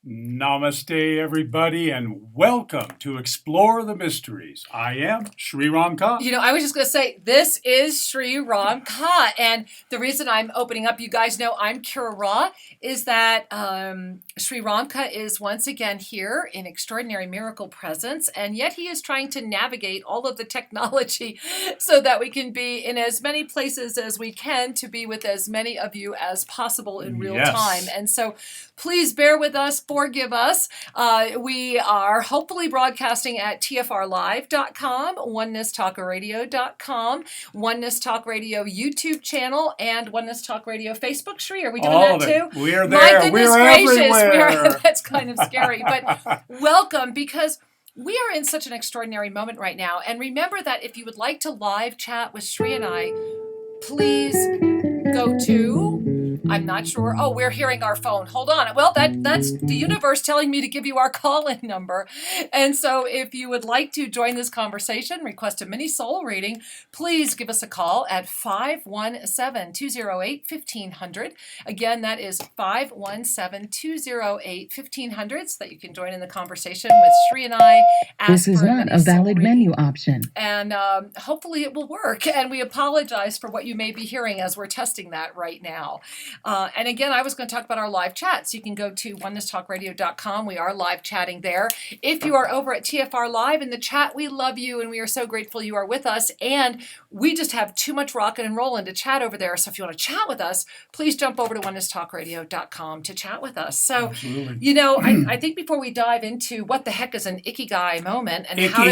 Namaste, everybody, and welcome to Explore the Mysteries. I am Sri Ram Ka. I was just going to say, this is Sri Ram Ka, and the reason I'm opening up, you guys know I'm Kira Ra, is that Sri Ram Ka is once again here in extraordinary miracle presence, and yet he is trying to navigate all of the technology so that we can be in as many places as we can to be with as many of you as possible in real time. And so please bear with us, forgive us. We are hopefully broadcasting at tfrlive.com, onenesstalkradio.com, Oneness Talk Radio YouTube channel, and Oneness Talk Radio Facebook. Sri, are we doing all that too? We are there. My goodness We're gracious, everywhere. That's kind of scary, but welcome, because we are in such an extraordinary moment right now. And remember that if you would like to live chat with Sri and I, please go to... I'm not sure. Oh, we're hearing our phone. Hold on. Well, that's the universe telling me to give you our call-in number. And so if you would like to join this conversation, request a mini soul reading, please give us a call at 517-208-1500. Again, that is 517-208-1500 so that you can join in the conversation with Sri and I. This is not a valid menu option. And hopefully it will work. And we apologize for what you may be hearing as we're testing that right now. And again, I was going to talk about our live chats. You can go to onenesstalkradio.com. We are live chatting there. If you are over at TFR Live in the chat, we love you and we are so grateful you are with us. And we just have too much rocking and rolling to chat over there. So if you want to chat with us, please jump over to onenesstalkradio.com to chat with us. So, I think before we dive into what the heck is an Ikigai moment and how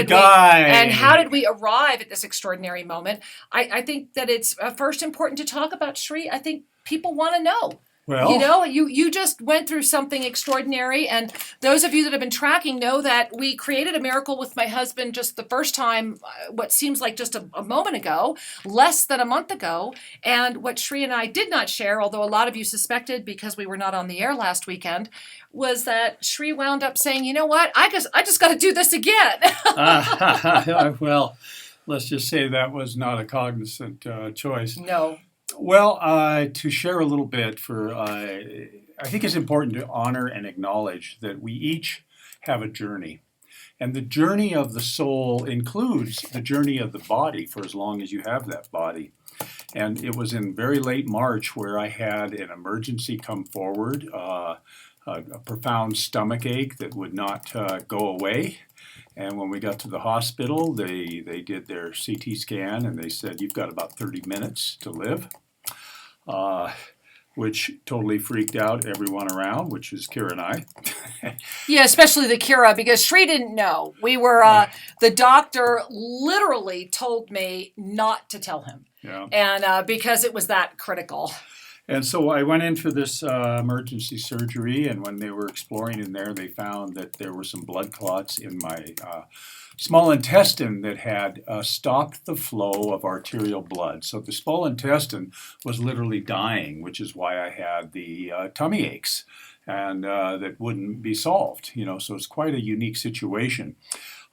did we arrive at this extraordinary moment, I think that it's first important to talk about, Sri. I think people want to know. Well, you just went through something extraordinary, and those of you that have been tracking know that we created a miracle with my husband just the first time, what seems like just a moment ago, less than a month ago. And what Sri and I did not share, although a lot of you suspected because we were not on the air last weekend, was that Sri wound up saying, you know what, I just got to do this again. Well, let's just say that was not a cognizant choice. No. Well, to share a little bit I think it's important to honor and acknowledge that we each have a journey. And the journey of the soul includes the journey of the body for as long as you have that body. And it was in very late March where I had an emergency come forward, a profound stomach ache that would not go away. And when we got to the hospital, they did their CT scan and they said, you've got about 30 minutes to live, which totally freaked out everyone around, which is Kira and I. Yeah, especially the Kira, because Sri didn't know. We were, the doctor literally told me not to tell him. Yeah. And because it was that critical. And so I went in for this emergency surgery, and when they were exploring in there, they found that there were some blood clots in my small intestine that had stopped the flow of arterial blood. So the small intestine was literally dying, which is why I had the tummy aches, and that wouldn't be solved. So it's quite a unique situation.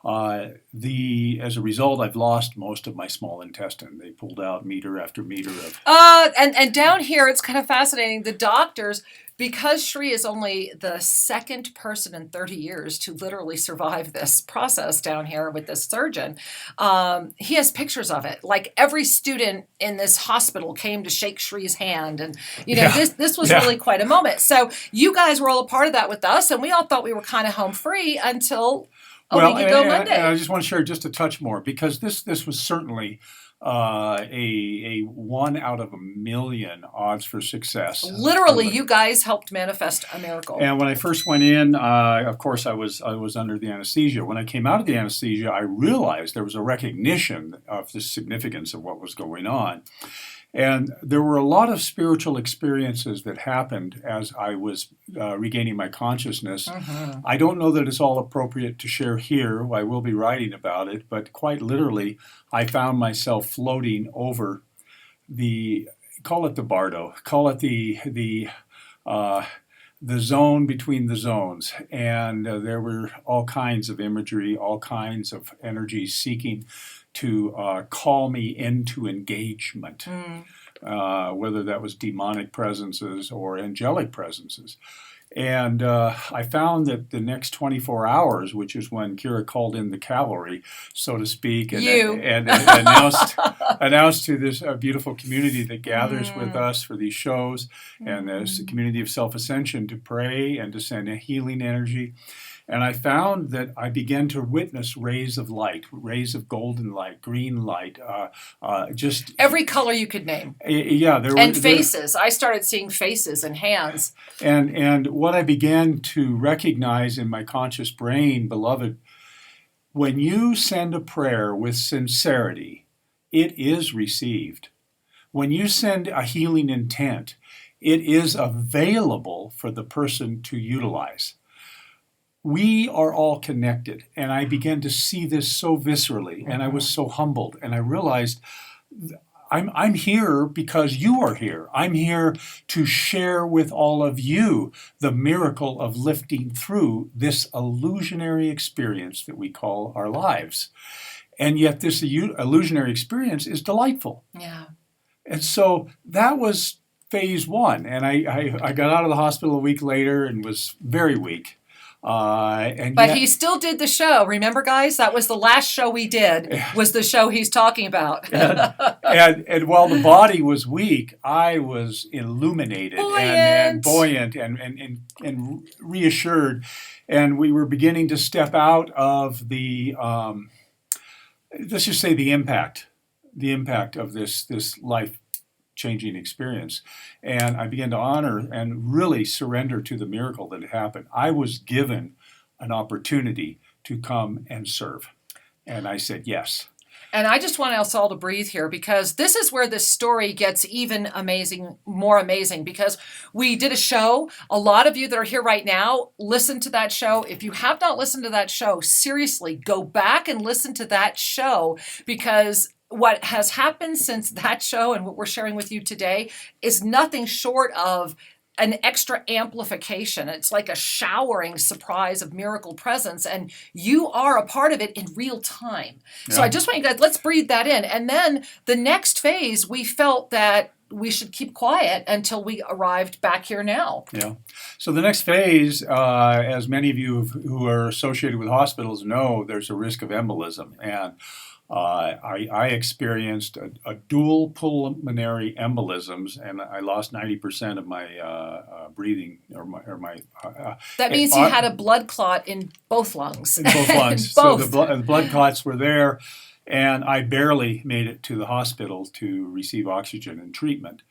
As a result, I've lost most of my small intestine. They pulled out meter after meter of... And down here, it's kind of fascinating. The doctors, because Sri is only the second person in 30 years to literally survive this process down here with this surgeon, he has pictures of it. Like every student in this hospital came to shake Sri's hand. And, this was really quite a moment. So you guys were all a part of that with us, and we all thought we were kind of home free until... Monday. I just want to share just a touch more, because this was certainly a 1 out of a million odds for success. Literally, you guys helped manifest a miracle. And when I first went in, of course, I was under the anesthesia. When I came out of the anesthesia, I realized there was a recognition of the significance of what was going on. And there were a lot of spiritual experiences that happened as I was regaining my consciousness. Uh-huh. I don't know that it's all appropriate to share here. I will be writing about it, but quite literally, I found myself floating over call it the bardo, call it the zone between the zones. And there were all kinds of imagery, all kinds of energies seeking to call me into engagement, whether that was demonic presences or angelic presences. And I found that the next 24 hours, which is when Kira called in the cavalry, so to speak, and, You. and announced to this beautiful community that gathers with Mm. us for these shows, and there's a community of self-ascension to pray and to send a healing energy. And I found that I began to witness rays of light, rays of golden light, green light, just Every color you could name. yeah, there And were faces. I started seeing faces and hands. and what I began to recognize in my conscious brain, beloved, when you send a prayer with sincerity, it is received. When you send a healing intent, it is available for the person to utilize. We are all connected, and I began to see this so viscerally, and I was so humbled, and I realized I'm here because you are here. I'm here to share with all of you the miracle of lifting through this illusionary experience that we call our lives. And yet this illusionary experience is delightful. Yeah. And so that was phase one. And I got out of the hospital a week later and was very weak. But he still did the show. Remember, guys? That was the last show we did, was the show he's talking about. and while the body was weak, I was illuminated and buoyant and reassured. And we were beginning to step out of the, let's just say the impact of this life changing experience. And I began to honor and really surrender to the miracle that had happened. I was given an opportunity to come and serve. And I said yes. And I just want us all to breathe here, because this is where this story gets even more amazing, because we did a show. A lot of you that are here right now, listen to that show. If you have not listened to that show, seriously, go back and listen to that show, because what has happened since that show and what we're sharing with you today is nothing short of an extra amplification. It's like a showering surprise of miracle presence, and you are a part of it in real time. Yeah. So I just want you guys, let's breathe that in. And then the next phase, we felt that we should keep quiet until we arrived back here now. Yeah. So the next phase, as many of you who are associated with hospitals know, there's a risk of embolism. And I experienced a dual pulmonary embolisms, and I lost 90% of my breathing, that means you had a blood clot in both lungs. In both lungs. Both. So the blood clots were there, and I barely made it to the hospital to receive oxygen and treatment.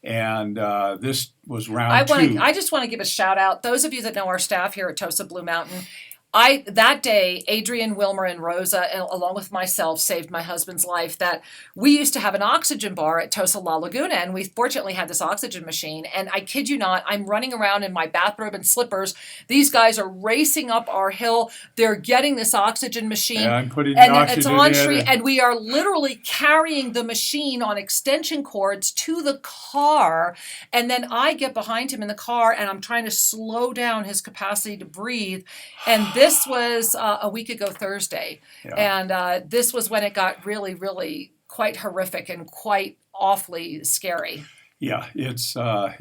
And this was round two. I just want to give a shout out. Those of you that know our staff here at Tosa Blue Mountain, that day, Adrian, Wilmer, and Rosa, along with myself, saved my husband's life. That we used to have an oxygen bar at Tosa La Laguna, and we fortunately had this oxygen machine. And I kid you not, I'm running around in my bathrobe and slippers. These guys are racing up our hill. They're getting this oxygen machine. Yeah, I'm putting the oxygen it's on in. street, and we are literally carrying the machine on extension cords to the car. And then I get behind him in the car, and I'm trying to slow down his capacity to breathe. And this was a week ago Thursday, and this was when it got really, really quite horrific and quite awfully scary. Yeah, it's a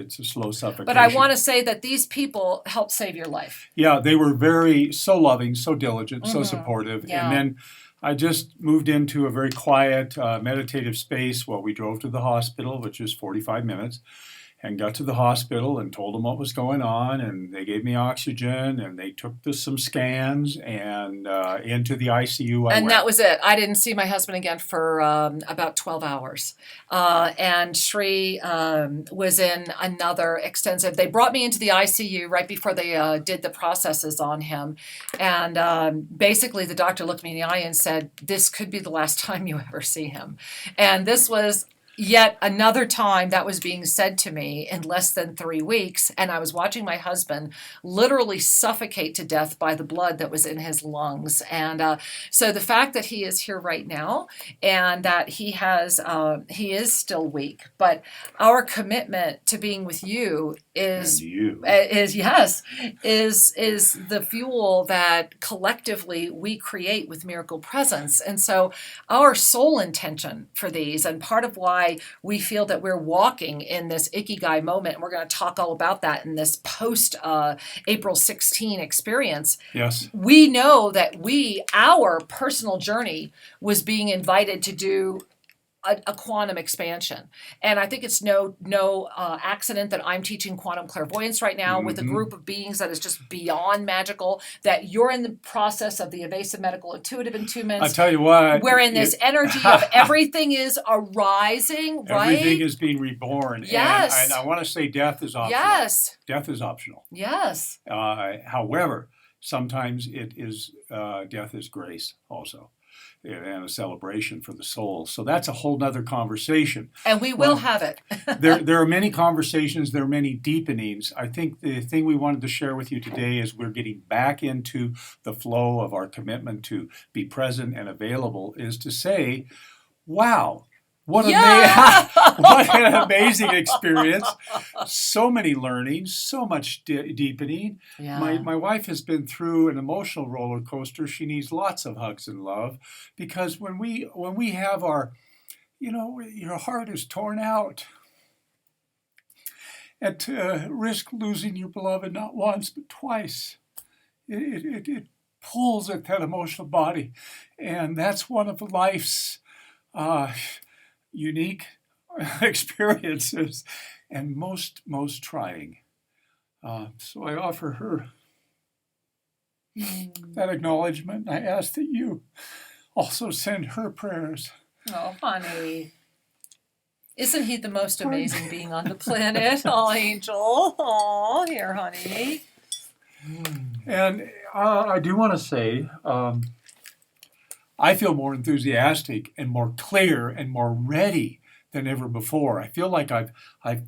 slow suffocation. But I want to say that these people helped save your life. Yeah, they were so loving, so diligent, so supportive. Yeah. And then I just moved into a very quiet, meditative space while we drove to the hospital, which was 45 minutes. And got to the hospital and told them what was going on, and they gave me oxygen, and they took some scans, and into the ICU I went. That was it. I didn't see my husband again for about 12 hours. And Shri was in another extensive. They brought me into the ICU right before they did the processes on him. And basically the doctor looked me in the eye and said, "This could be the last time you ever see him." And this was yet another time that was being said to me in less than 3 weeks, and I was watching my husband literally suffocate to death by the blood that was in his lungs. And so the fact that he is here right now, and that he is still weak, but our commitment to being with you is the fuel that collectively we create with miracle presence. And so our sole intention for these, and part of why why we feel that we're walking in this ikigai moment. And we're going to talk all about that in this post April 16 experience. Yes. We know that our personal journey was being invited to do a quantum expansion. And I think it's no accident that I'm teaching quantum clairvoyance right now with a group of beings that is just beyond magical, that you're in the process of the evasive medical intuitive attunements. I'll tell you what. We're in this energy of everything is arising, right? Everything is being reborn. Yes. And I want to say death is optional. Yes. Death is optional. Yes. However, sometimes death is grace also, and a celebration for the soul. So that's a whole nother conversation. And we will have it. There are many conversations, there are many deepenings. I think the thing we wanted to share with you today is we're getting back into the flow of our commitment to be present and available, is to say, wow, what an amazing experience. So many learnings, so much deepening. Yeah. My wife has been through an emotional roller coaster. She needs lots of hugs and love, because when we have our, your heart is torn out, and to risk losing your beloved not once but twice, it pulls at that emotional body. And that's one of life's unique experiences, and most trying. So I offer her that acknowledgement. I ask that you also send her prayers. Oh, honey. Isn't he the most amazing being on the planet? Oh, Angel. Oh, here, honey. And I do want to say, I feel more enthusiastic and more clear and more ready than ever before. I feel like I've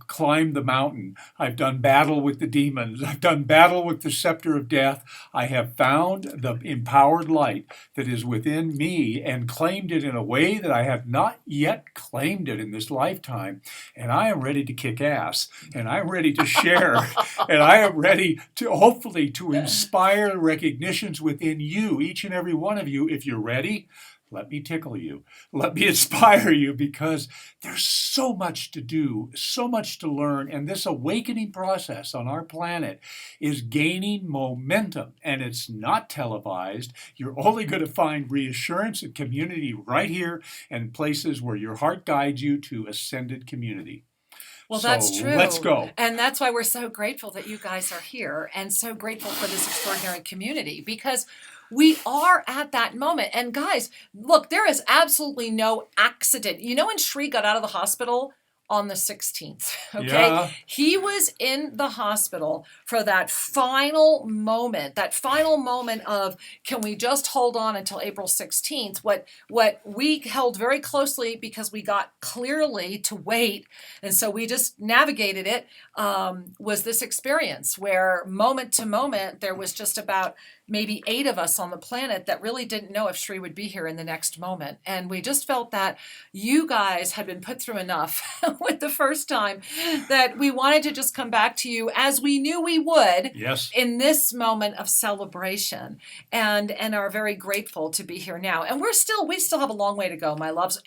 climbed the mountain. I've done battle with the demons. I've done battle with the scepter of death. I have found the empowered light that is within me and claimed it in a way that I have not yet claimed it in this lifetime. And I am ready to kick ass. And I'm ready to share. And I am ready to hopefully to inspire recognitions within you, each and every one of you. If you're ready, let me tickle you. Let me inspire you, because there's so much to do, so much to learn, and this awakening process on our planet is gaining momentum, and it's not televised. You're only going to find reassurance and community right here, and places where your heart guides you to ascended community. Well, that's true. Let's go. And that's why we're so grateful that you guys are here, and so grateful for this extraordinary community, because we are at that moment. And guys, look, there is absolutely no accident. You know when Shri got out of the hospital? On the 16th, okay? Yeah. He was in the hospital for that final moment of, can we just hold on until April 16th? What we held very closely, because we got clearly to wait, and so we just navigated it, was this experience where moment to moment, there was just about maybe 8 of us on the planet that really didn't know if Shri would be here in the next moment. And we just felt that you guys had been put through enough with the first time that we wanted to just come back to you, as we knew we would, Yes, in this moment of celebration, and are very grateful to be here now. And we still have a long way to go, my loves.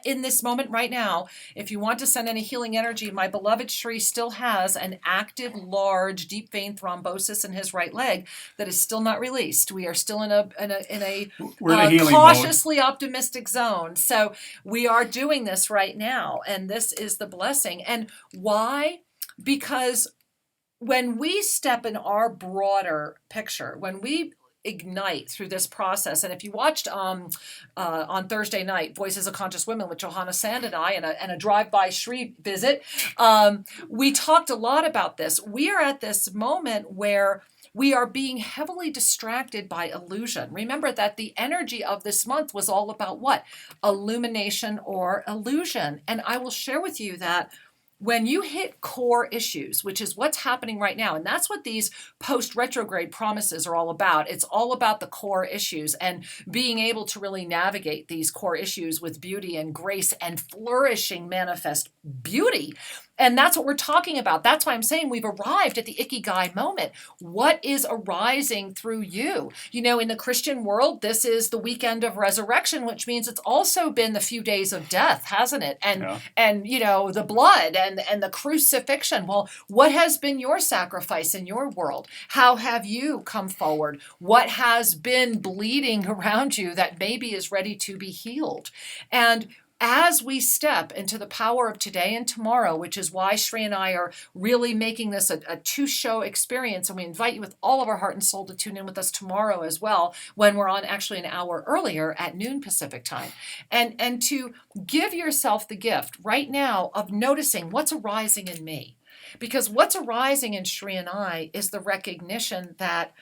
In this moment right now, if you want to send any healing energy, my beloved Shri still has an active, large, deep vein thrombosis in his right leg that is still not released. We are still in a we're in a healing cautiously optimistic zone. So we are doing this right now, and this is the blessing. And why? Because when we step in our broader picture, when we ignite through this process, and if you watched on Thursday night, Voices of Conscious Women with Johanna Sand and I, and a drive-by Shri visit, we talked a lot about this. We are at this moment where we are being heavily distracted by illusion. Remember that the energy of this month was all about what? Illumination or illusion. And I will share with you that when you hit core issues, which is what's happening right now, and that's what these post-retrograde promises are all about. It's all about the core issues and being able to really navigate these core issues with beauty and grace and flourishing manifest beauty. And that's what we're talking about. That's why I'm saying we've arrived at the Ikigai moment. What is arising through you? You know, in the Christian world, this is the weekend of resurrection, which means it's also been the few days of death, hasn't it? And you know, the blood and the crucifixion. Well, what has been your sacrifice in your world? How have you come forward? What has been bleeding around you that maybe is ready to be healed? And as we step into the power of today and tomorrow, which is why Shri and I are really making this a 2-show experience, and we invite you with all of our heart and soul to tune in with us tomorrow as well, when we're on actually an hour earlier at noon Pacific time, and to give yourself the gift right now of noticing what's arising in me. Because what's arising in Shri and I is the recognition that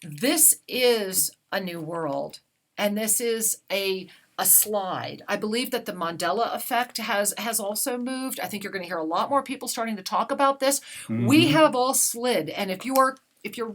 this is a new world, and this is a slide. I believe that the Mandela effect has also moved. I think you're going to hear a lot more people starting to talk about this. Mm-hmm. We have all slid, and if you're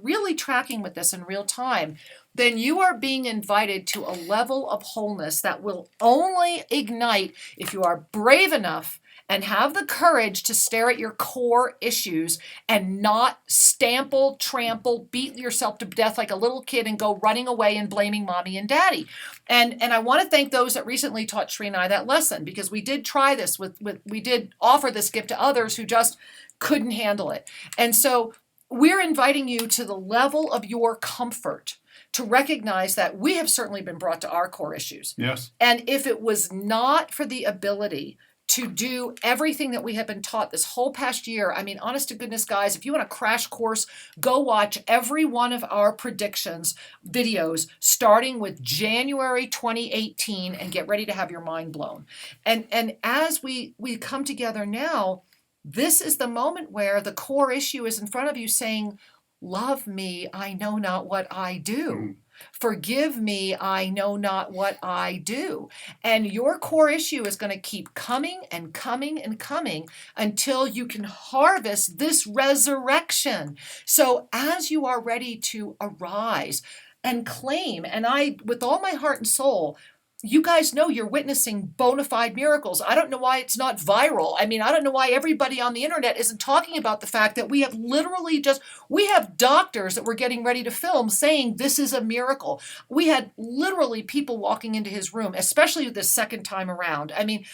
really tracking with this in real time, then you are being invited to a level of wholeness that will only ignite if you are brave enough and have the courage to stare at your core issues and not stample, trample, beat yourself to death like a little kid and go running away and blaming mommy and daddy. And I want to thank those that recently taught Shri and I that lesson, because we did try this we did offer this gift to others who just couldn't handle it. And so we're inviting you to the level of your comfort to recognize that we have certainly been brought to our core issues. Yes. And if it was not for the ability to do everything that we have been taught this whole past year. I mean, honest to goodness, guys, if you want a crash course, go watch every one of our predictions videos starting with January 2018 and get ready to have your mind blown. And as we come together now, this is the moment where the core issue is in front of you saying, love me, I know not what I do. Forgive me, I know not what I do. And your core issue is going to keep coming and coming and coming until you can harvest this resurrection. So as you are ready to arise and claim, and I, with all my heart and soul, you guys know you're witnessing bona fide miracles. I don't know why it's not viral. I mean, I don't know why everybody on the internet isn't talking about the fact that we have literally we have doctors that we're getting ready to film saying this is a miracle. We had literally people walking into his room, especially the second time around. I mean,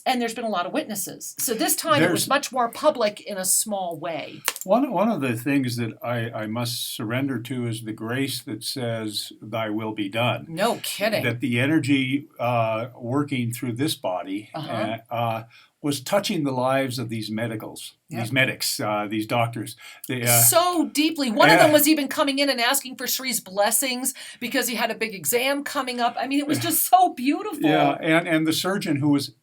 and there's been a lot of witnesses. So this time it was much more public in a small way. One of the things that I must surrender to is the grace that says, thy will be done. No kidding. That the energy working through this body was touching the lives of these these medics, these doctors. So deeply. One of them was even coming in and asking for Shri's blessings because he had a big exam coming up. I mean, it was just so beautiful. Yeah, and the surgeon, who was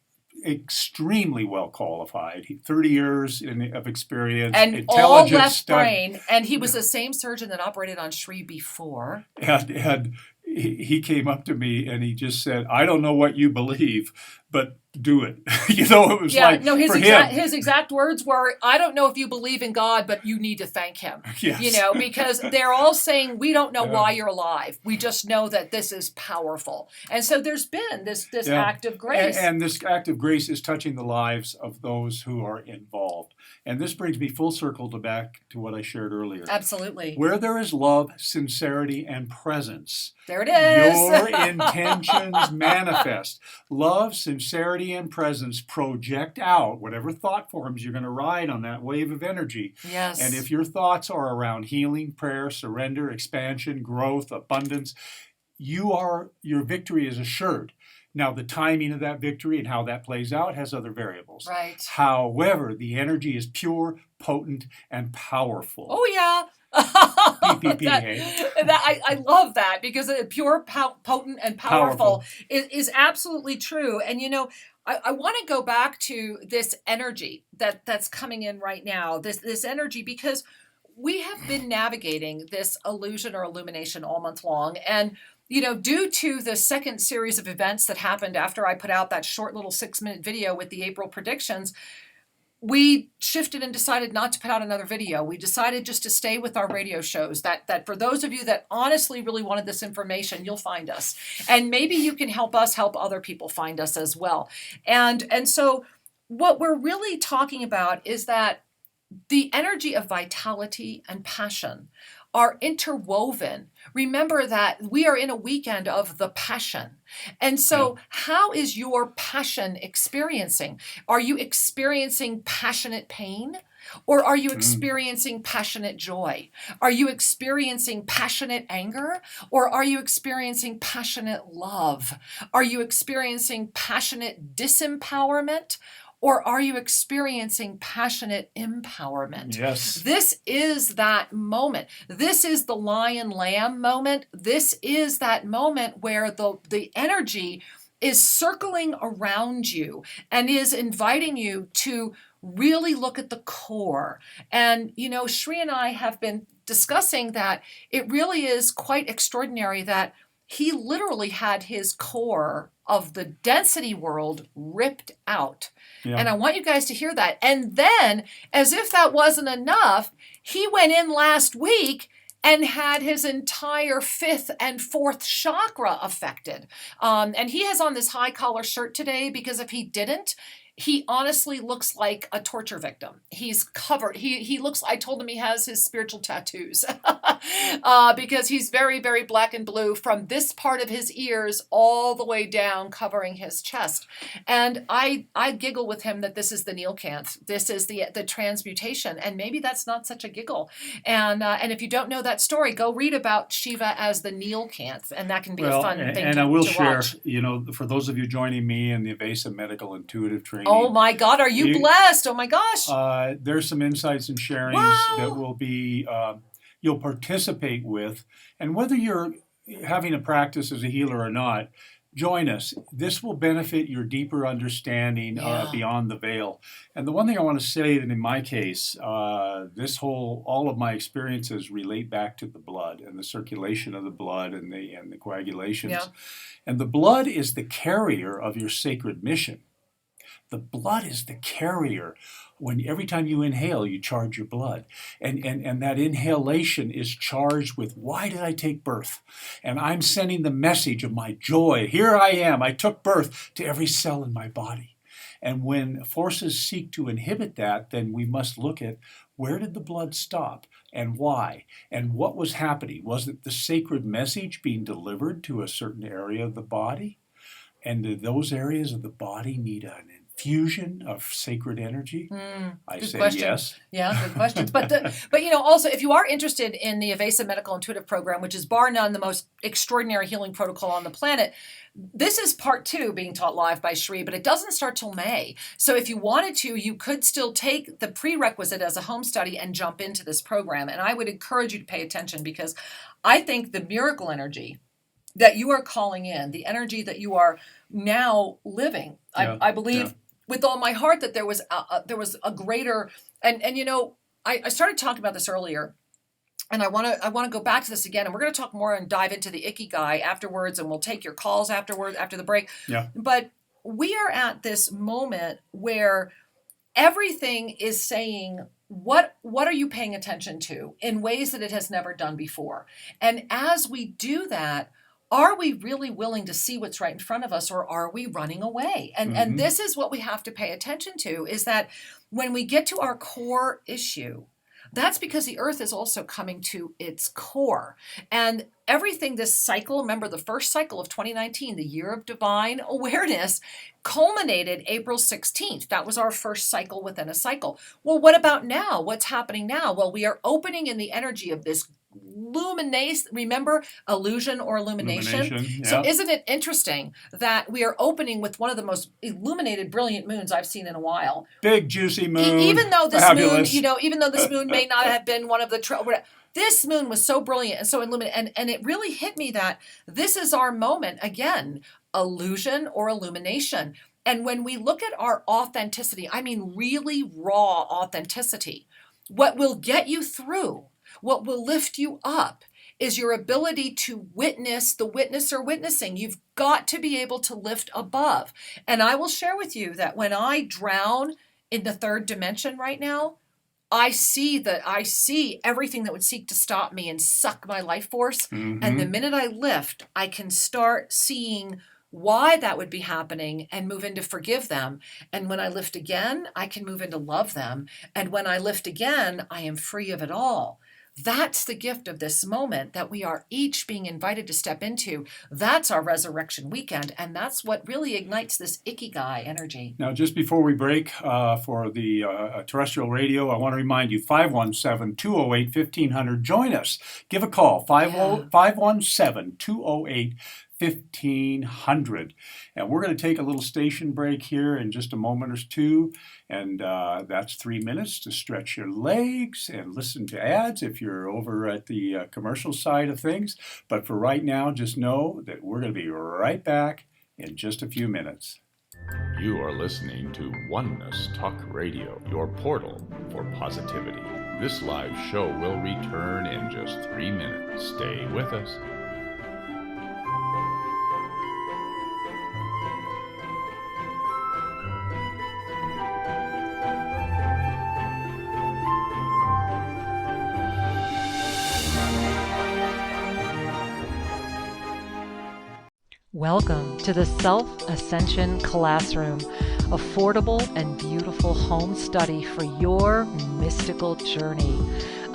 extremely well qualified, 30 years of experience, and all left brain, and he was the same surgeon that operated on Shri before. And he came up to me and he just said, I don't know what you believe, but do it. It was his exact words were, I don't know if you believe in God, but you need to thank him. Yes. Because they're all saying, we don't know why you're alive. We just know that this is powerful. And so there's been this act of grace. And this act of grace is touching the lives of those who are involved. And this brings me full circle back to what I shared earlier. Absolutely. Where there is love, sincerity, and presence, there it is. Your intentions manifest. Love, sincerity, and presence project out whatever thought forms you're going to ride on that wave of energy. Yes. And if your thoughts are around healing, prayer, surrender, expansion, growth, abundance, your victory is assured. Now, the timing of that victory and how that plays out has other variables. Right. However, the energy is pure, potent, and powerful. Oh, yeah. PPP, I love that, because pure, potent, and powerful. Is absolutely true. And, I want to go back to this energy that's coming in right now, this energy, because we have been navigating this illusion or illumination all month long. And due to the second series of events that happened after I put out that short little 6-minute video with the April predictions, we shifted and decided not to put out another video. We decided just to stay with our radio shows, that for those of you that honestly really wanted this information, you'll find us. And maybe you can help us help other people find us as well. And so what we're really talking about is that the energy of vitality and passion are interwoven. Remember that we are in a weekend of the passion. And so, how is your passion experiencing? Are you experiencing passionate pain? Or are you experiencing passionate joy? Are you experiencing passionate anger? Or are you experiencing passionate love? Are you experiencing passionate disempowerment? Or are you experiencing passionate empowerment? Yes. This is that moment. This is the lion lamb moment. This is that moment where the energy is circling around you and is inviting you to really look at the core. And, Shri and I have been discussing that it really is quite extraordinary that he literally had his core of the density world ripped out. Yeah. And I want you guys to hear that. And then, as if that wasn't enough, he went in last week and had his entire 5th and 4th chakra affected. And he has on this high collar shirt today because if he didn't, he honestly looks like a torture victim. He's covered. He looks, I told him he has his spiritual tattoos because he's very, very black and blue from this part of his ears all the way down, covering his chest. And I giggle with him that this is the Neelkanth. This is the transmutation. And maybe that's not such a giggle. And if you don't know that story, go read about Shiva as the Neelkanth. And that can be a fun thing and to I will to share, watch. for those of you joining me in the evasive medical intuitive training. Oh my God, are you blessed? Oh my gosh. There's some insights and sharings Wow. that will be, you'll participate with. And whether you're having a practice as a healer or not, join us. This will benefit your deeper understanding beyond the veil. And the one thing I want to say that in my case, all of my experiences relate back to the blood and the circulation of the blood and the coagulations. Yeah. And the blood is the carrier of your sacred mission. The blood is the carrier. When every time you inhale, you charge your blood. And that inhalation is charged with, why did I take birth? And I'm sending the message of my joy. Here I am. I took birth to every cell in my body. And when forces seek to inhibit that, then we must look at where did the blood stop and why? And what was happening? Was it the sacred message being delivered to a certain area of the body? And do those areas of the body need an infusion of sacred energy? I Good say question. yes. Yeah, good questions. But also, if you are interested in the Evasive Medical Intuitive Program, which is bar none the most extraordinary healing protocol on the planet, this is part 2 being taught live by Shri, but it doesn't start till May. So if you wanted to, you could still take the prerequisite as a home study and jump into this program. And I would encourage you to pay attention because I think the miracle energy that you are calling in, the energy that you are now living, I believe with all my heart that there was a greater, and I started talking about this earlier, and I want to go back to this again, and we're going to talk more and dive into the Ikigai afterwards, and we'll take your calls after the break. Yeah. But we are at this moment where everything is saying, what are you paying attention to in ways that it has never done before? And as we do that, are we really willing to see what's right in front of us, or are we running away? And this is what we have to pay attention to, is that when we get to our core issue, that's because the earth is also coming to its core. And everything this cycle, remember the first cycle of 2019, the year of divine awareness, culminated April 16th. That was our first cycle within a cycle. Well, what about now? What's happening now? Well, we are opening in the energy of this lumination. Remember illusion or illumination? Yeah. So isn't it interesting that we are opening with one of the most illuminated, brilliant moons I've seen in a while? Big juicy moon. Even though this Fabulous. moon, even though this moon may not have been one of the this moon was so brilliant and so illuminated, and it really hit me that this is our moment again, illusion or illumination. And when we look at our authenticity, I mean really raw authenticity, what will get you through, what will lift you up, is your ability to witness the witnesser witnessing. You've got to be able to lift above. And I will share with you that when I drown in the 3rd dimension right now, I see everything that would seek to stop me and suck my life force. And the minute I lift, I can start seeing why that would be happening and move into forgive them. And when I lift again, I can move into love them. And when I lift again, I am free of it all. That's the gift of this moment that we are each being invited to step into. That's our resurrection weekend. And that's what really ignites this ikigai energy. Now, just before we break for the terrestrial radio, I want to remind you, 517-208-1500. Join us. Give a call, 517-208-1500. And we're going to take a little station break here in just a moment or two. And that's 3 minutes to stretch your legs and listen to ads if you're over at the commercial side of things. But for right now, just know that we're going to be right back in just a few minutes. You are listening to Oneness Talk Radio, your portal for positivity. This live show will return in just 3 minutes. Stay with us. Welcome to the Self-Ascension Classroom, affordable and beautiful home study for your mystical journey.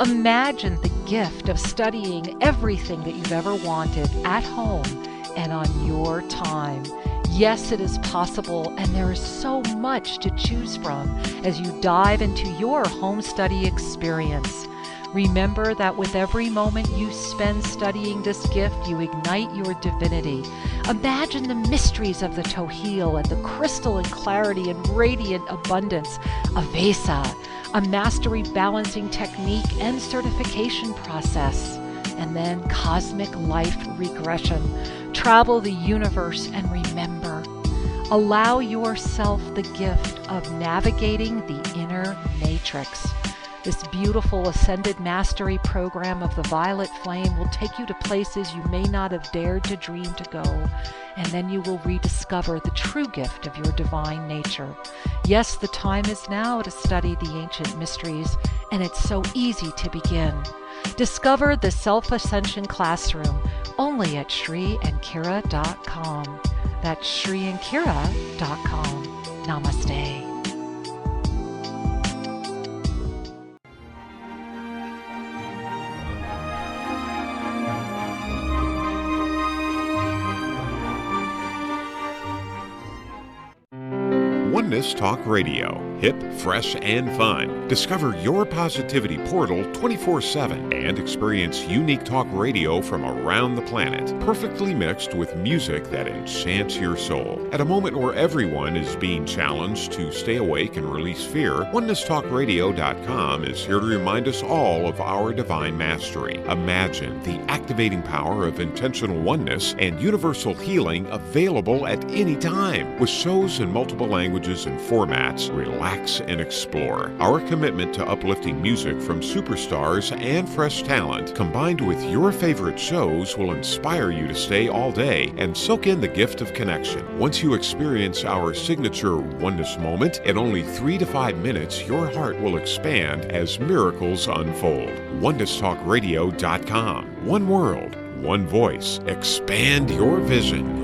Imagine the gift of studying everything that you've ever wanted at home and on your time. Yes, it is possible, and there is so much to choose from as you dive into your home study experience. Remember that with every moment you spend studying this gift, you ignite your divinity. Imagine the mysteries of the Tohil and the crystalline clarity and radiant abundance of Vesa, a mastery balancing technique and certification process, and then cosmic life regression. Travel the universe and remember. Allow yourself the gift of navigating the inner matrix. This beautiful Ascended Mastery program of the Violet Flame will take you to places you may not have dared to dream to go, and then you will rediscover the true gift of your divine nature. Yes, the time is now to study the ancient mysteries, and it's so easy to begin. Discover the Self-Ascension Classroom only at ShriAndKira.com. That's ShriAndKira.com. Namaste. Oneness Talk Radio. Hip, fresh, and fun. Discover your positivity portal 24/7 and experience unique talk radio from around the planet, perfectly mixed with music that enchants your soul. At a moment where everyone is being challenged to stay awake and release fear, OnenessTalkRadio.com is here to remind us all of our divine mastery. Imagine the activating power of intentional oneness and universal healing available at any time. With shows in multiple languages and formats, relax and explore. Our commitment to uplifting music from superstars and fresh talent, combined with your favorite shows, will inspire you to stay all day and soak in the gift of connection. Once you experience our signature oneness moment, in only 3 to 5 minutes, your heart will expand as miracles unfold. OnenessTalkRadio.com. One world, one voice. Expand your vision.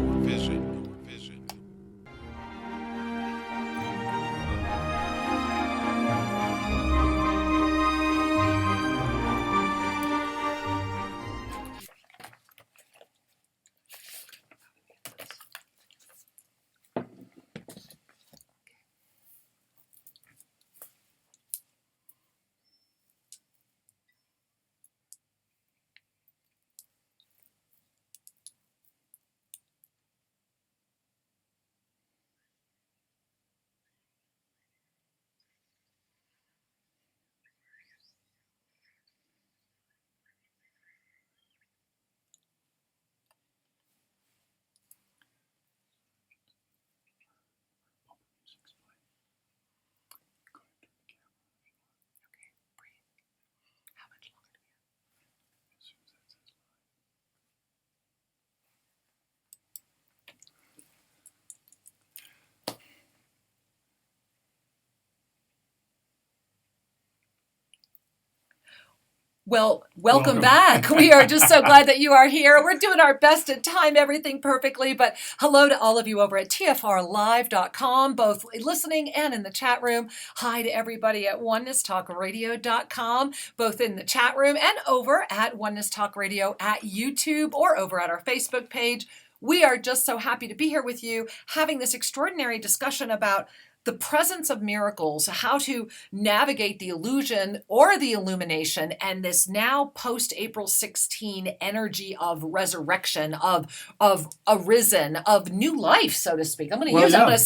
Well, welcome back. We are just so glad that you are here. We're doing our best to time everything perfectly, but hello to all of you over at tfrlive.com, both listening and in the chat room. Hi to everybody at onenesstalkradio.com, both in the chat room and over at Oneness Talk Radio at YouTube or over at our Facebook page. We are just so happy to be here with you, having this extraordinary discussion about the presence of miracles, how to navigate the illusion or the illumination, and this now post-April 16 energy of resurrection, of ARISEN, of new life, so to speak. I'm going to use it. I'm going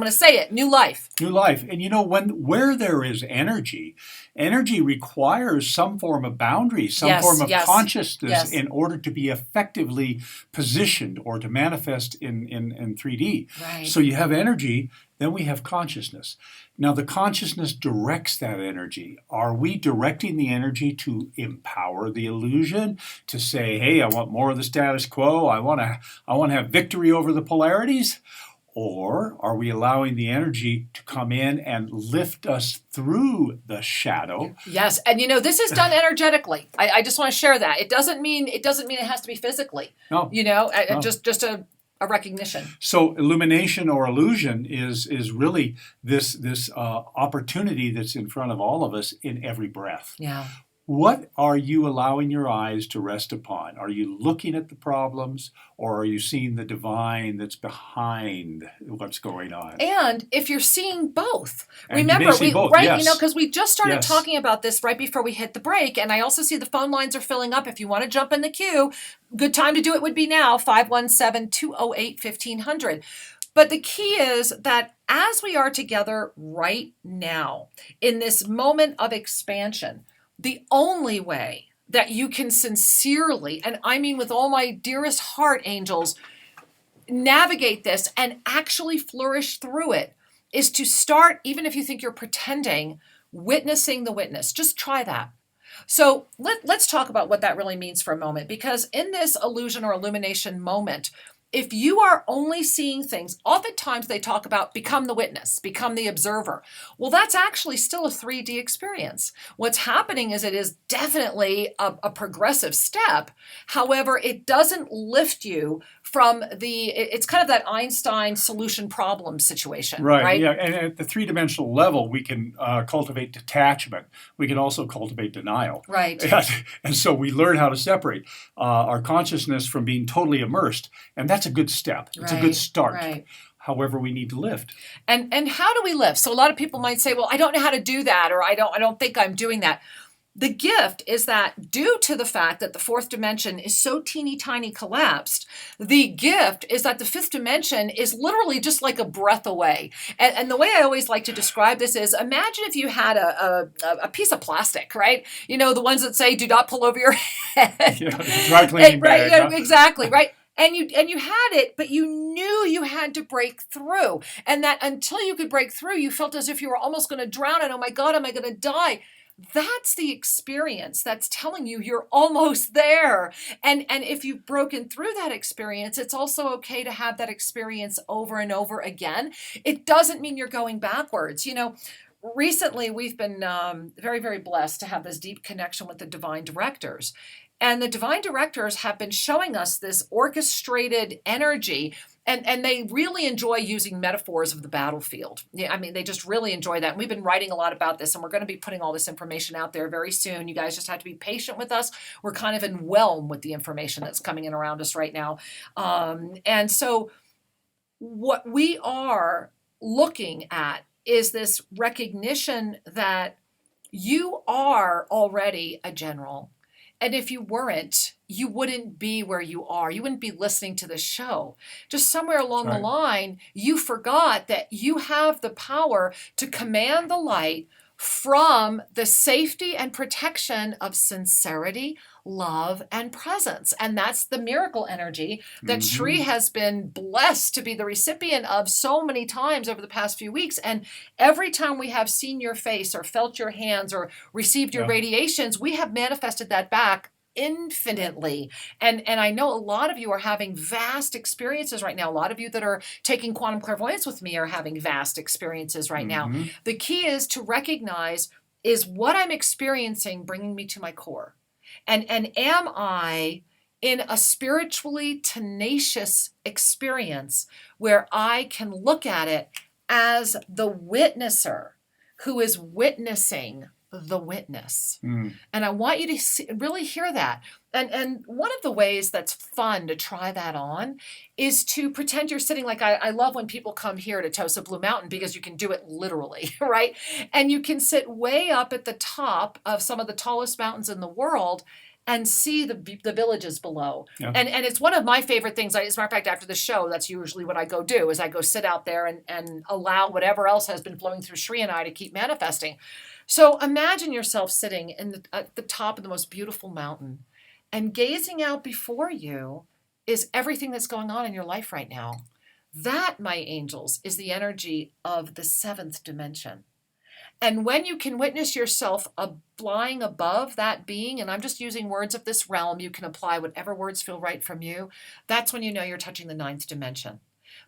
to say it. New life. New life. And where there is energy requires some form of boundary, some form of consciousness in order to be effectively positioned or to manifest in 3D. Right. So you have energy, then we have consciousness. Now the consciousness directs that energy. Are we directing the energy to empower the illusion, to say, hey, I want more of the status quo, I want to have victory over the polarities? Or are we allowing the energy to come in and lift us through the shadow? Yes, and this is done energetically. I just want to share that. It doesn't mean it has to be physically. No. No. Just a recognition. So illumination or illusion is really this opportunity that's in front of all of us in every breath. Yeah. What are you allowing your eyes to rest upon? Are you looking at the problems, or are you seeing the divine that's behind what's going on? And if you're seeing both, And remember, you may see both, yes. because we just started Yes. talking about this right before we hit the break, and I also see the phone lines are filling up. If you want to jump in the queue, good time to do it would be now, 517-208-1500. But the key is that as we are together right now, in this moment of expansion, the only way that you can sincerely, and I mean with all my dearest heart, angels, navigate this and actually flourish through it is to start, even if you think you're pretending, witnessing the witness. Just try that. So let's talk about what that really means for a moment, because in this illusion or illumination moment, if you are only seeing things, oftentimes they talk about become the witness, become the observer. Well, that's actually still a 3D experience. What's happening is it is definitely a progressive step. However, it doesn't lift you from it's kind of that Einstein solution problem situation. Right? Yeah. And at the three-dimensional level, we can cultivate detachment. We can also cultivate denial. Right. And so we learn how to separate our consciousness from being totally immersed. And that's a good step. It's a good start. Right. However, we need to lift. And how do we lift? So a lot of people might say, well, I don't know how to do that, or I don't think I'm doing that. The gift is that due to the fact that the fourth dimension is so teeny tiny collapsed, the gift is that the fifth dimension is literally just like a breath away. And the way I always like to describe this is, imagine if you had a piece of plastic, right? The ones that say, do not pull over your head. Dry cleaning right, bag. exactly, right? And you had it, but you knew you had to break through. And that until you could break through, you felt as if you were almost going to drown. And oh my God, am I going to die? That's the experience that's telling you you're almost there. And if you've broken through that experience, it's also okay to have that experience over and over again. It doesn't mean you're going backwards. Recently we've been very, very blessed to have this deep connection with the divine directors. And the divine directors have been showing us this orchestrated energy, and they really enjoy using metaphors of the battlefield. Yeah, I mean, they just really enjoy that. And we've been writing a lot about this, and we're going to be putting all this information out there very soon. You guys just have to be patient with us. We're kind of in whelm with the information that's coming in around us right now. And so what we are looking at is this recognition that you are already a general. And if you weren't, you wouldn't be where you are. You wouldn't be listening to the show. Just somewhere along the line, you forgot that you have the power to command the light from the safety and protection of sincerity, love, and presence. And that's the miracle energy that Shri has been blessed to be the recipient of so many times over the past few weeks. And every time we have seen your face or felt your hands or received your radiations, we have manifested that back infinitely. And I know a lot of you are having vast experiences right now. A lot of you that are taking quantum clairvoyance with me are having vast experiences right now. The key is to recognize, is what I'm experiencing bringing me to my core? And am I in a spiritually tenacious experience where I can look at it as the witnesser who is witnessing the witness? And I want you to really hear that. And one of the ways that's fun to try that on is to pretend you're sitting, like I love when people come here to Tosa Blue Mountain because you can do it literally, right? And you can sit way up at the top of some of the tallest mountains in the world and see the villages below. Yeah. And it's one of my favorite things. As a matter of fact, after the show, that's usually what I go do, is I go sit out there and allow whatever else has been flowing through Shri and I to keep manifesting. So imagine yourself sitting at the top of the most beautiful mountain, and gazing out before you is everything that's going on in your life right now. That, my angels, is the energy of the 7th dimension. And when you can witness yourself flying above that being, and I'm just using words of this realm, you can apply whatever words feel right from you, that's when you know you're touching the 9th dimension.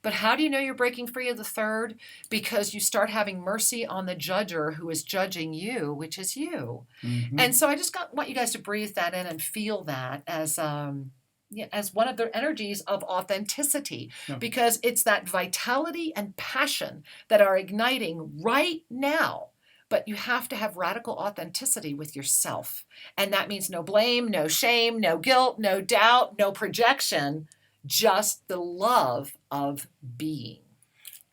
But how do you know you're breaking free of the 3rd? Because you start having mercy on the judger who is judging you, which is you. Mm-hmm. And so I just want you guys to breathe that in and feel that as one of their energies of authenticity, because it's that vitality and passion that are igniting right now. But you have to have radical authenticity with yourself. And that means no blame, no shame, no guilt, no doubt, no projection, just the love of being.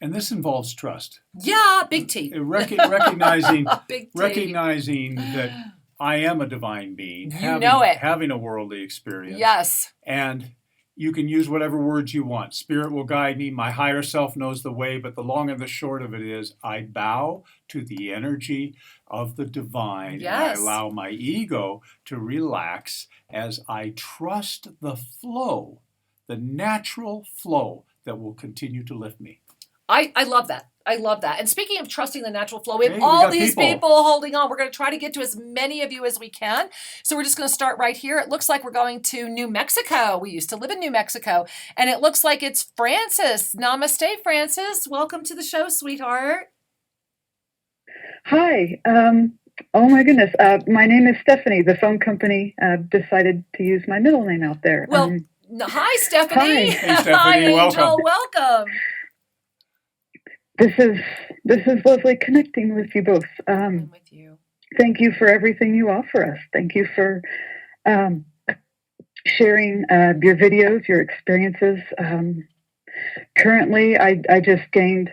And this involves trust. Yeah, big T. Recognizing, big T. Recognizing that I am a divine being. Having a worldly experience. Yes. And you can use whatever words you want. Spirit will guide me. My higher self knows the way. But the long and the short of it is I bow to the energy of the divine. Yes. And I allow my ego to relax as I trust the flow, the natural flow that will continue to lift me. I love that. I love that. And speaking of trusting the natural flow, we have all these people holding on. We're going to try to get to as many of you as we can. So we're just going to start right here. It looks like we're going to New Mexico. We used to live in New Mexico. And it looks like it's Francis. Namaste, Francis. Welcome to the show, sweetheart. Hi. Oh, my goodness. My name is Stephanie. The phone company decided to use my middle name out there. Well, hi, Stephanie. Hi. Hey, Stephanie. Hi, Angel. Welcome. This is lovely connecting with you both. I'm with you. Thank you for everything you offer us. Thank you for sharing your videos, your experiences. Currently, I just gained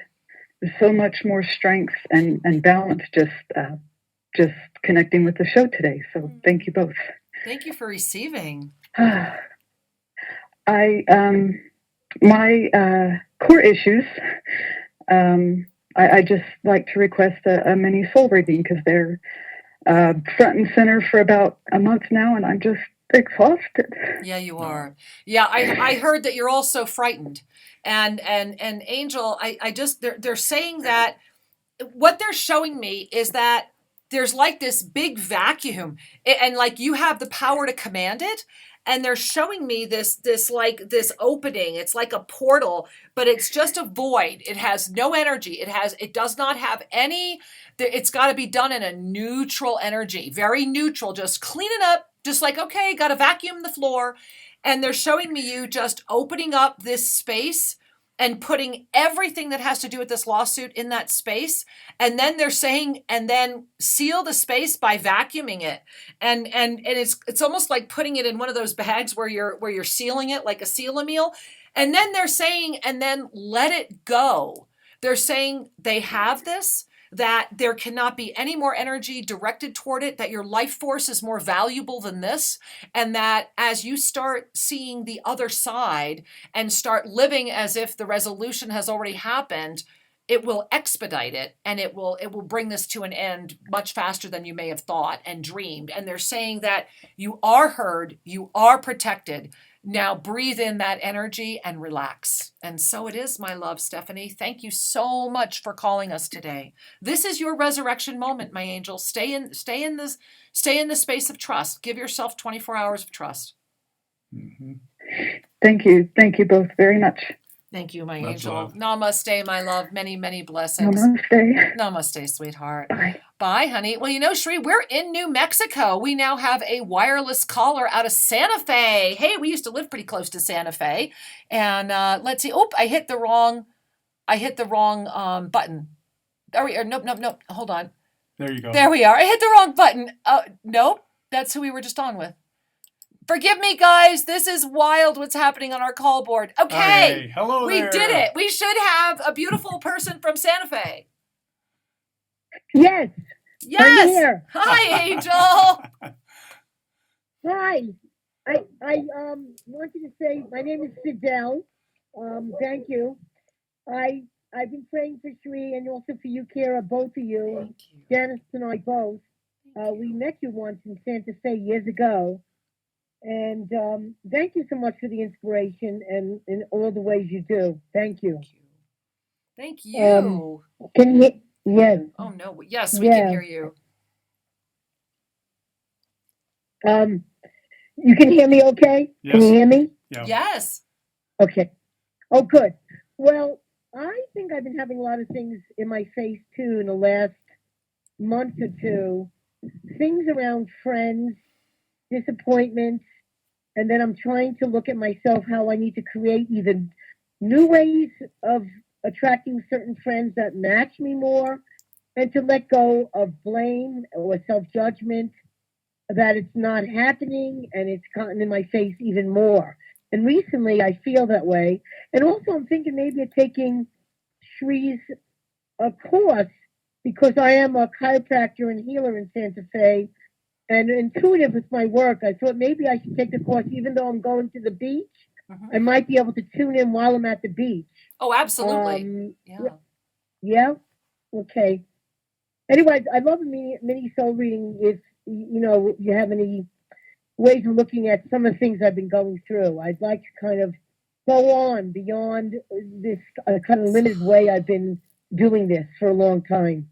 so much more strength and balance just connecting with the show today. So thank you both. Thank you for receiving. My core issues. I just like to request a mini soul reading because they're front and center for about a month now, and I'm just exhausted. Yeah, you are. Yeah, I heard that you're also frightened, and Angel, I just they're saying that what they're showing me is that there's like this big vacuum, and like you have the power to command it. And they're showing me this opening. It's like a portal, but it's just a void. It has no energy. It does not have any, it's got to be done in a neutral energy, very neutral. Just clean it up. Just like, okay, got to vacuum the floor. And they're showing me you just opening up this space and putting everything that has to do with this lawsuit in that space. And then they're saying, and then seal the space by vacuuming it. And it's almost like putting it in one of those bags where you're sealing it like a seal-a-meal. And then they're saying, and then let it go. They're saying they have this, that there cannot be any more energy directed toward it, that your life force is more valuable than this, and that as you start seeing the other side and start living as if the resolution has already happened, it will expedite it, and it will bring this to an end much faster than you may have thought and dreamed. And they're saying that you are heard, you are protected. Now breathe in that energy and relax. And so it is, my love, Stephanie. Thank you so much for calling us today. This is your resurrection moment, my angel. Stay in the space of trust. Give yourself 24 hours of trust. Mm-hmm. Thank you both very much. Thank you, my Much angel. love. Namaste, my love. Many, many blessings. Namaste. Namaste, sweetheart. Bye. Bye, honey. Well, Sri, we're in New Mexico. We now have a wireless caller out of Santa Fe. Hey, we used to live pretty close to Santa Fe. And let's see. Oh, I hit the wrong button. Nope. Hold on. There you go. There we are. I hit the wrong button. Nope. That's who we were just on with. Forgive me, guys. This is wild what's happening on our call board. Okay. Hey, hello We there. did it. We should have a beautiful person from Santa Fe. Yes, I'm Yes. here. Hi, Angel. Hi. I wanted to say my name is Fidel. Thank you. I've been praying for Sri and also for you, Kara, both of you. Thank you. Janice and I both. We met you once in Santa Fe years ago. And thank you so much for the inspiration and in all the ways you do. Thank you. Thank you. Can you? Yes. Oh, no. Yes, we can hear you. You can hear me okay? Yes. Can you hear me? Yeah. Yes. Okay. Oh, good. Well, I think I've been having a lot of things in my face too in the last month or two. Things around friends, disappointments, and then I'm trying to look at myself how I need to create either new ways of attracting certain friends that match me more and to let go of blame or self-judgment that it's not happening and it's gotten in my face even more. And recently I feel that way. And also I'm thinking maybe of taking Shri's course because I am a chiropractor and healer in Santa Fe and intuitive with my work. I thought maybe I should take the course even though I'm going to the beach. I might be able to tune in while I'm at the beach. Oh, absolutely. Yeah. Okay. Anyway, I love a mini soul reading if you have any ways of looking at some of the things I've been going through. I'd like to kind of go on beyond this kind of limited way I've been doing this for a long time.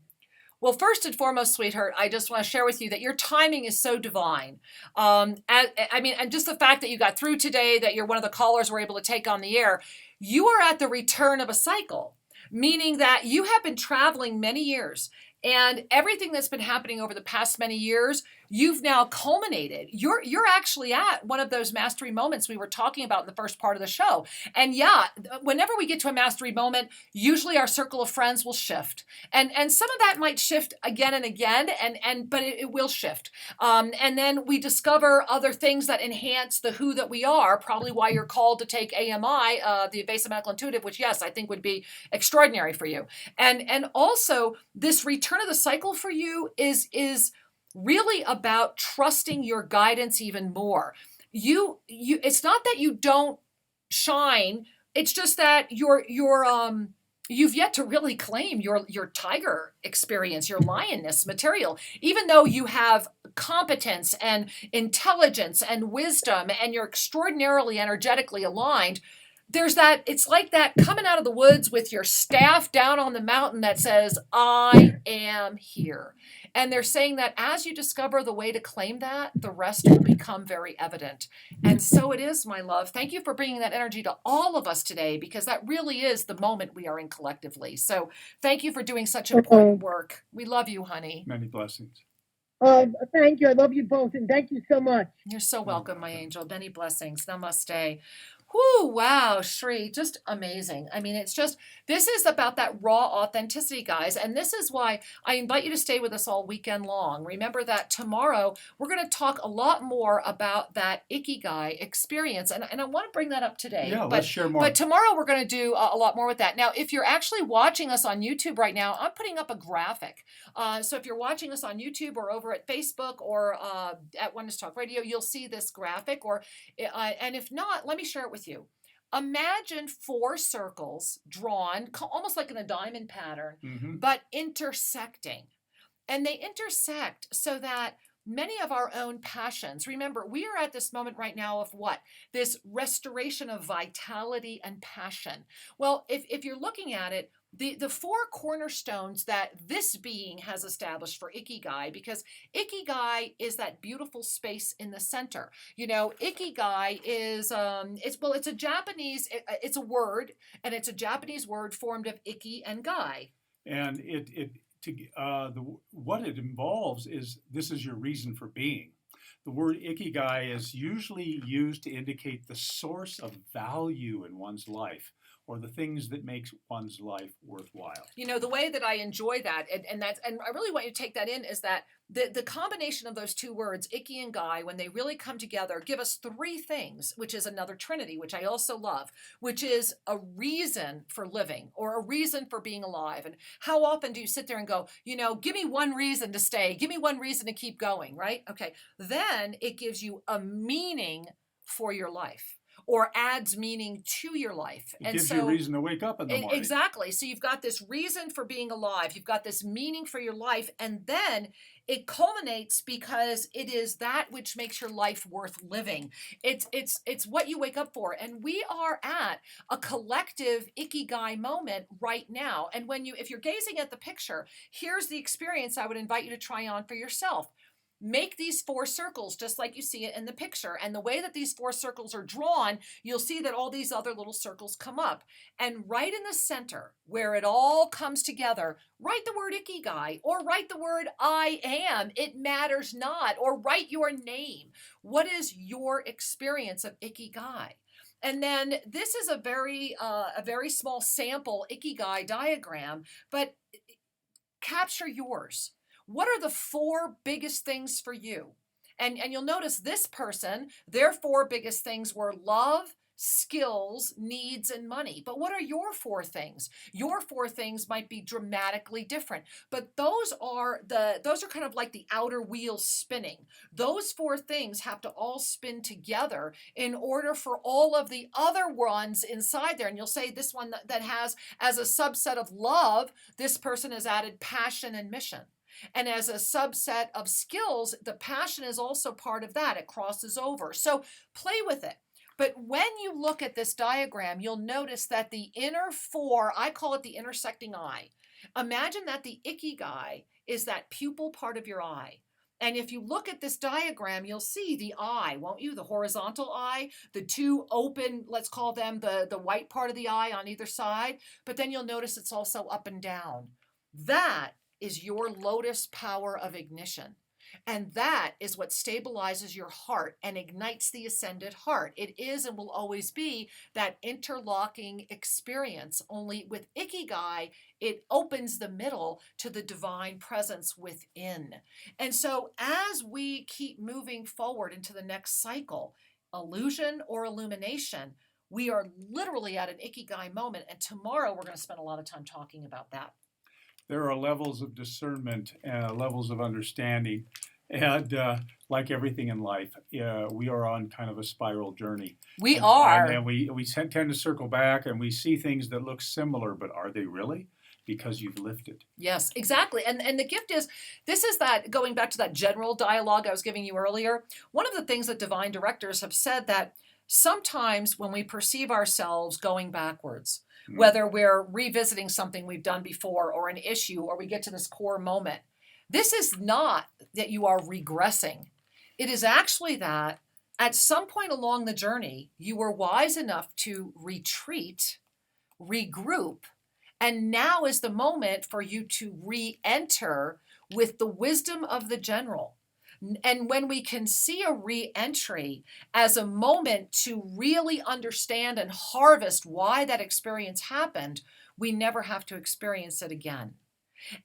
Well, first and foremost, sweetheart, I just want to share with you that your timing is so divine. And just the fact that you got through today, that you're one of the callers we're able to take on the air, you are at the return of a cycle, meaning that you have been traveling many years. And everything that's been happening over the past many years, you've now culminated. You're actually at one of those mastery moments we were talking about in the first part of the show. And yeah, whenever we get to a mastery moment, usually our circle of friends will shift. And some of that might shift again and again, but it will shift. And then we discover other things that enhance the who that we are, probably why you're called to take AMI, the Evasive Medical Intuitive, which yes, I think would be extraordinary for you. And also this return of the cycle for you is really about trusting your guidance even more. It's not that you don't shine, it's just that you've yet to really claim your tiger experience, your lioness material. Even though you have competence and intelligence and wisdom and you're extraordinarily energetically aligned, there's that, it's like that coming out of the woods with your staff down on the mountain that says, I am here. And they're saying that as you discover the way to claim that, the rest will become very evident. And so it is, my love. Thank you for bringing that energy to all of us today, because that really is the moment we are in collectively. So thank you for doing such important work. We love you, honey. Many blessings. Thank you. I love you both. And thank you so much. You're so welcome, my angel. Many blessings. Namaste. Whoo, wow, Shri, just amazing. I mean, this is about that raw authenticity, guys. And this is why I invite you to stay with us all weekend long. Remember that tomorrow, we're going to talk a lot more about that Ikigai experience. And I want to bring that up today. Yeah, let's share more. But tomorrow, we're going to do a lot more with that. Now, if you're actually watching us on YouTube right now, I'm putting up a graphic. So if you're watching us on YouTube or over at Facebook or at Oneness Talk Radio, you'll see this graphic. And if not, let me share it with you. Imagine 4 circles drawn almost like in a diamond pattern, but intersecting. And they intersect so that many of our own passions, remember, we are at this moment right now of what? This restoration of vitality and passion. Well, if you're looking at it, the four cornerstones that this being has established for Ikigai, because Ikigai is that beautiful space in the center. You know, Ikigai is it's a Japanese, it's a word, and it's a Japanese word formed of Iki and Gai. And what it involves is, this is your reason for being. The word Ikigai is usually used to indicate the source of value in one's life, or the things that makes one's life worthwhile. You know, the way that I enjoy that, and I really want you to take that in, is that the combination of those two words, Iki and Gai, when they really come together, give us three things, which is another trinity, which I also love, which is a reason for living, or a reason for being alive. And how often do you sit there and go, you know, give me one reason to stay, give me one reason to keep going, right? Okay, then it gives you a meaning for your life, or adds meaning to your life. It gives you a reason to wake up in the morning. Exactly. So you've got this reason for being alive. You've got this meaning for your life. And then it culminates because it is that which makes your life worth living. It's what you wake up for. And we are at a collective Ikigai moment right now. And if you're gazing at the picture, here's the experience I would invite you to try on for yourself. Make these four circles just like you see it in the picture. And the way that these four circles are drawn, you'll see that all these other little circles come up. And right in the center, where it all comes together, write the word Ikigai, or write the word I am. It matters not. Or write your name. What is your experience of Ikigai? And then this is a very small sample Ikigai diagram, but capture yours. What are the four biggest things for you? And you'll notice this person, their four biggest things were love, skills, needs, and money. But what are your four things? Your four things might be dramatically different, but those are kind of like the outer wheel spinning. Those four things have to all spin together in order for all of the other ones inside there. And you'll say this one that has, as a subset of love, this person has added passion and mission. And as a subset of skills, the passion is also part of that. It crosses over. So play with it. But when you look at this diagram, you'll notice that the inner four, I call it the intersecting eye. Imagine that the Ikigai is that pupil part of your eye. And if you look at this diagram, you'll see the eye, won't you? The horizontal eye, the two open, let's call them the white part of the eye on either side. But then you'll notice it's also up and down. That is your lotus power of ignition. And that is what stabilizes your heart and ignites the ascended heart. It is and will always be that interlocking experience. Only with Ikigai, it opens the middle to the divine presence within. And so as we keep moving forward into the next cycle, illusion or illumination, we are literally at an Ikigai moment. And tomorrow we're going to spend a lot of time talking about that. There are levels of discernment, levels of understanding, and like everything in life, we are on kind of a spiral journey. We are. And we tend to circle back, and we see things that look similar, but are they really? Because you've lifted. Yes, exactly. And the gift is, this is that, going back to that general dialogue I was giving you earlier, one of the things that divine directors have said that sometimes when we perceive ourselves going backwards, whether we're revisiting something we've done before or an issue, or we get to this core moment, this is not that you are regressing. It is actually that at some point along the journey, you were wise enough to retreat, regroup, and now is the moment for you to re-enter with the wisdom of the general. And when we can see a re-entry as a moment to really understand and harvest why that experience happened, we never have to experience it again.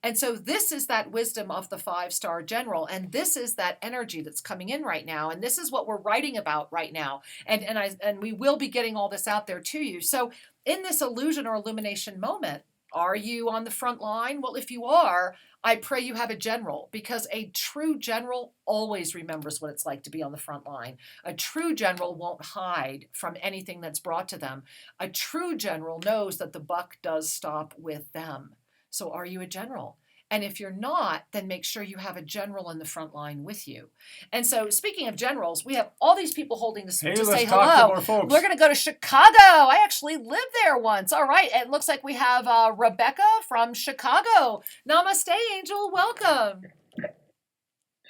And so this is that wisdom of the 5-star general, and this is that energy that's coming in right now, and this is what we're writing about right now. And we will be getting all this out there to you. So in this illusion or illumination moment, are you on the front line? Well, if you are, I pray you have a general, because a true general always remembers what it's like to be on the front line. A true general won't hide from anything that's brought to them. A true general knows that the buck does stop with them. So are you a general? And if you're not, then make sure you have a general in the front line with you. And so, speaking of generals, we have all these people holding this Hey, to let's say talk to hello. more folks. We're going to go to Chicago. I actually lived there once. All right. It looks like we have Rebecca from Chicago. Namaste, Angel. Welcome.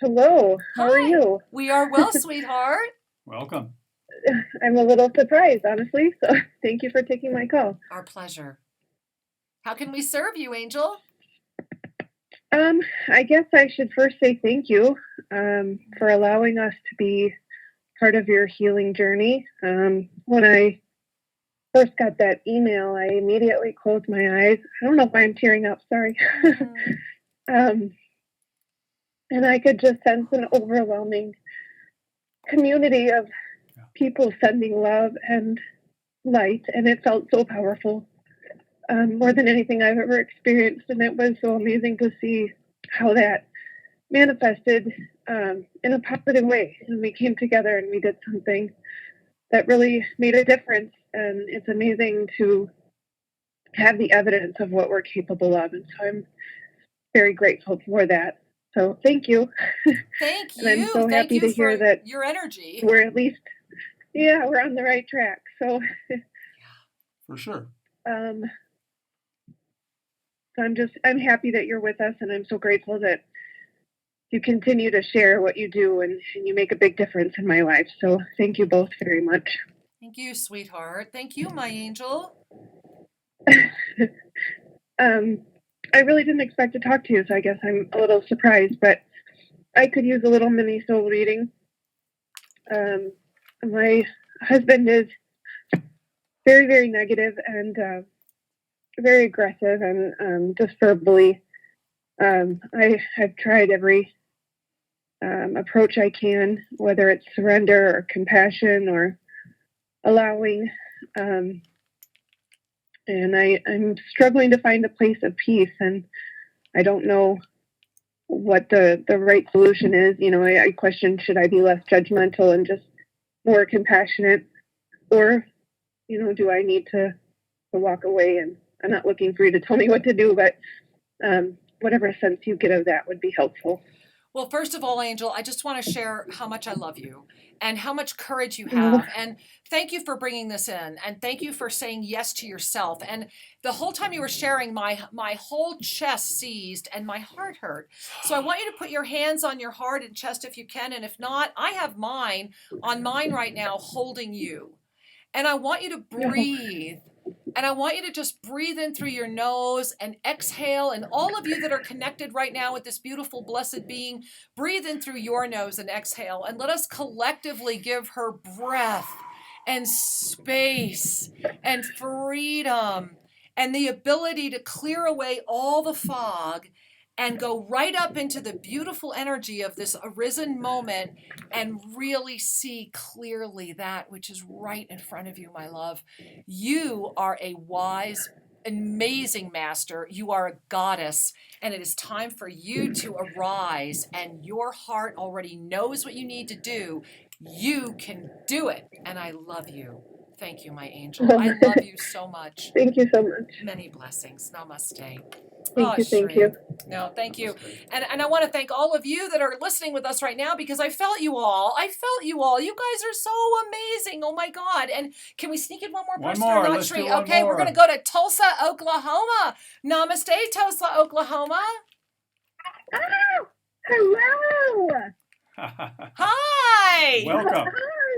Hello, how are Hi. you? We are well, sweetheart. Welcome. I'm a little surprised, honestly, so thank you for taking my call. Our pleasure. How can we serve you, Angel? I guess I should first say thank you for allowing us to be part of your healing journey. When I first got that email, I immediately closed my eyes. I don't know why I'm tearing up, sorry. And I could just sense an overwhelming community of people sending love and light, and it felt so powerful, more than anything I've ever experienced. And it was so amazing to see how that manifested in a positive way. And we came together and we did something that really made a difference. And it's amazing to have the evidence of what we're capable of. And so I'm very grateful for that. So thank you. Thank you. And I'm so Thank happy you to hear for that your energy. we're at least, we're on the right track. So, For sure. so I'm happy that you're with us, and I'm so grateful that you continue to share what you do, and you make a big difference in my life. So thank you both very much. Thank you, sweetheart. Thank you, my angel. I really didn't expect to talk to you, so I guess I'm a little surprised, but I could use a little mini soul reading. My husband is very, very negative and very aggressive, and just verbally. I've tried every approach I can, whether it's surrender or compassion or allowing. And I'm struggling to find a place of peace, and I don't know what the right solution is. I question, should I be less judgmental and just more compassionate, or, do I need to walk away? And I'm not looking for you to tell me what to do, but whatever sense you get of that would be helpful. Well, first of all, Angel, I just want to share how much I love you and how much courage you have. And thank you for bringing this in. And thank you for saying yes to yourself. And the whole time you were sharing, my whole chest seized and my heart hurt. So I want you to put your hands on your heart and chest if you can. And if not, I have mine on mine right now holding you. And I want you to breathe. And I want you to just breathe in through your nose and exhale. And all of you that are connected right now with this beautiful, blessed being, breathe in through your nose and exhale. And let us collectively give her breath and space and freedom and the ability to clear away all the fog and go right up into the beautiful energy of this arisen moment and really see clearly that which is right in front of you, my love. You are a wise, amazing master. You are a goddess, and it is time for you to arise, and your heart already knows what you need to do. You can do it, and I love you. Thank you, my angel. I love you so much. Thank you so much. Many blessings. Namaste. Thank you. No, thank you. And I want to thank all of you that are listening with us right now, because I felt you all. You guys are so amazing. Oh my God. And can we sneak in one more person? One more. Or not, Let's do Sri? one Okay, more. we're going to go to Tulsa, Oklahoma. Namaste, Tulsa, Oklahoma. Oh, hello. Hi. Welcome. Hi,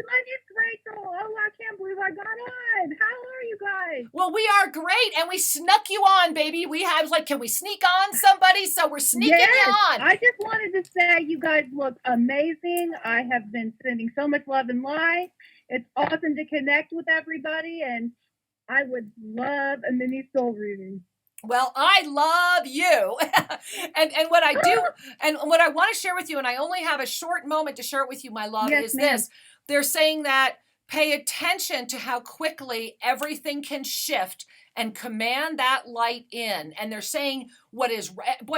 my name's Rachel. Oh, I can't believe I got on. How are you guys? Well, we are great, and we snuck you on, baby. We have can we sneak on somebody? So we're sneaking you on. I just wanted to say you guys look amazing. I have been sending so much love and light. It's awesome to connect with everybody, and I would love a mini soul reading. Well, I love you. and what I do, and what I want to share with you, and I only have a short moment to share it with you, my love, Yes, is ma'am. this. They're saying that pay attention to how quickly everything can shift and command that light in. And they're saying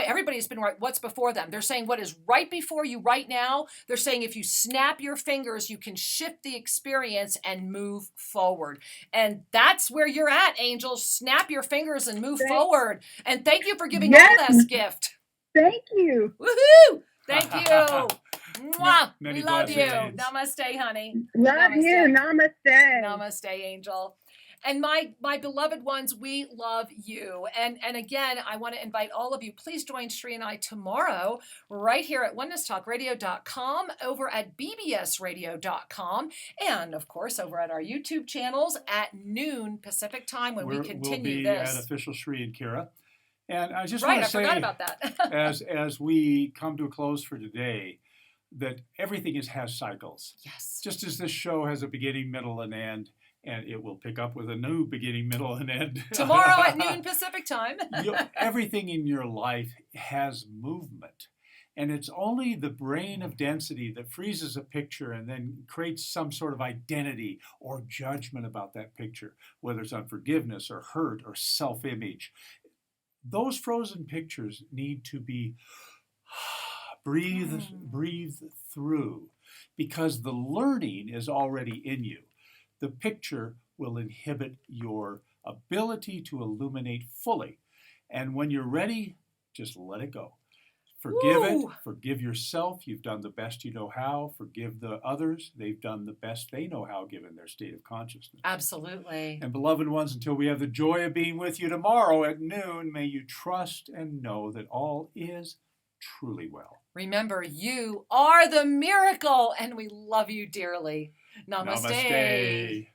everybody's been right. What's before them? They're saying what is right before you right now. They're saying if you snap your fingers, you can shift the experience and move forward. And that's where you're at, angels. Snap your fingers and move forward. And thank you for giving all this gift. Thank you. Woohoo! Thank you. Mwah. Many We love you. blessings. Namaste, honey. Love you. Namaste. Namaste, Angel. And my beloved ones, we love you. And again, I want to invite all of you, please join Sri and I tomorrow right here at onenesstalkradio.com, over at bbsradio.com, and of course over at our YouTube channels at noon Pacific time when we continue we'll be this. at Official Sri and Kira. And I just Right, want I to say, forgot about that. as we come to a close for today, that everything has cycles. Yes. Just as this show has a beginning, middle, and end, and it will pick up with a new beginning, middle, and end. Tomorrow at noon Pacific time. Everything in your life has movement. And it's only the brain of density that freezes a picture and then creates some sort of identity or judgment about that picture, whether it's unforgiveness or hurt or self-image. Those frozen pictures need to be breathed through, because the learning is already in you. The picture will inhibit your ability to illuminate fully. And when you're ready, just let it go. Forgive it. Forgive yourself. You've done the best you know how. Forgive the others. They've done the best they know how given their state of consciousness. Absolutely. And beloved ones, until we have the joy of being with you tomorrow at noon, may you trust and know that all is truly well. Remember, you are the miracle, and we love you dearly. Namaste. Namaste.